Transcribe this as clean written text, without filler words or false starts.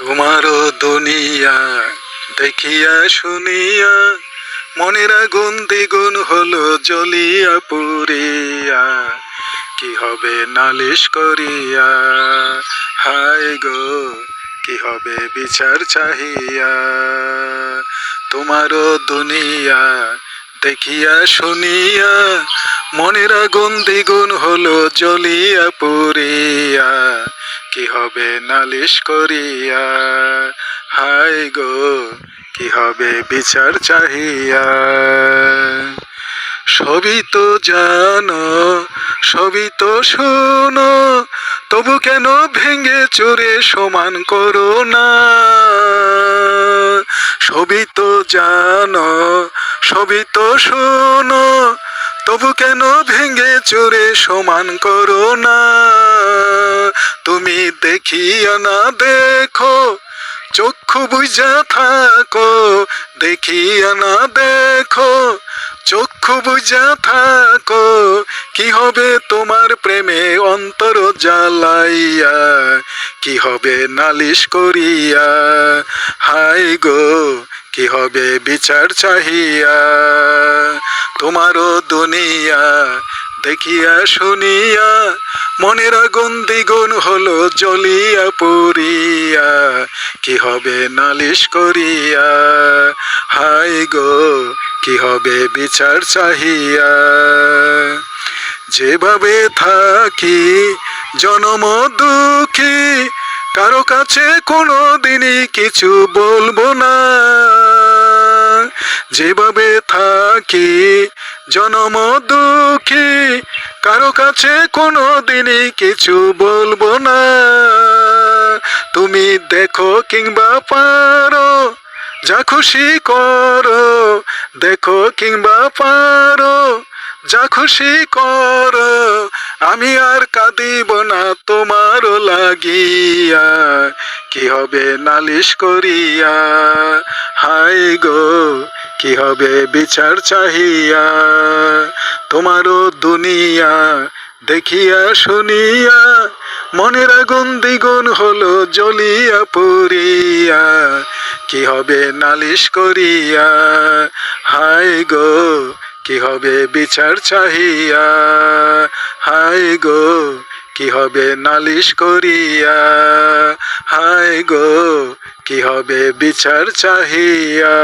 তোমারও দুনিয়া দেখিয়া শুনিয়া মনের আগুন দ্বিগুণ হলো জ্বলিয়া পুরিয়া, কি হবে নালিশ করিয়া? হায় গো, কি হবে বিচার চাহিয়া? তোমারও দুনিয়া দেখিয়া শুনিয়া মনের আগুন দ্বিগুণ হলো জ্বলিয়া পুরিয়া, কি হবে নালিশ করিয়া? হায় গো, কি হবে বিচার চাহিয়া? সবই তো জানো, সবই তো শোনো, তবু কেন ভেঙে চুরে সমান করো না? সবই তো জানো, সবই তো শোনো, তবু কেন ভেঙে চুরে সমান করো না? তুমি দেখিয়া না দেখো, চক্ষু বুঝা থাকো, দেখিয়া না দেখো, চক্ষু বুঝা থাকো, কি হবে তোমার প্রেমে অন্তর জ্বালাইয়া? কি হবে নালিশ করিয়া? হায় গো, কি হবে বিচার চাহিয়া? তোমারও দুনিয়া দেখিয়া শুনিয়া মনের আগুন দ্বিগুণ হলো জ্বলিয়া পুরিয়া, কি হবে নালিশ করিয়া? হায় গো, কি হবে বিচার চাহিয়া? যেভাবে থাকি জনম দুঃখী, কারো কাছে কোনো দিনই কিছু বলবো না। যেভাবে থাকি জনম দুঃখী, কারো কাছে কোনো দিনই কিছু বলবো না। তুমি দেখো কিংবা পারো, যা খুশি করো, দেখো কিংবা পারো, যা খুশি করো, আমি আর কাঁদিব না তোমারও লাগিয়া, কি হবে নালিশ করিয়া? হায় গো, কি হবে বিচার চাহিয়া? তোমারও দুনিয়া দেখিয়া শুনিয়া মনের আগুন দ্বিগুণ হলো জ্বলিয়া পুরিয়া, কি হবে নালিশ করিয়া? হায় গো, কি হবে বিচার চাহিয়া? হায় গো, কি হবে নালিশ করিয়া? হায় গো, কি হবে বিচার চাহিয়া?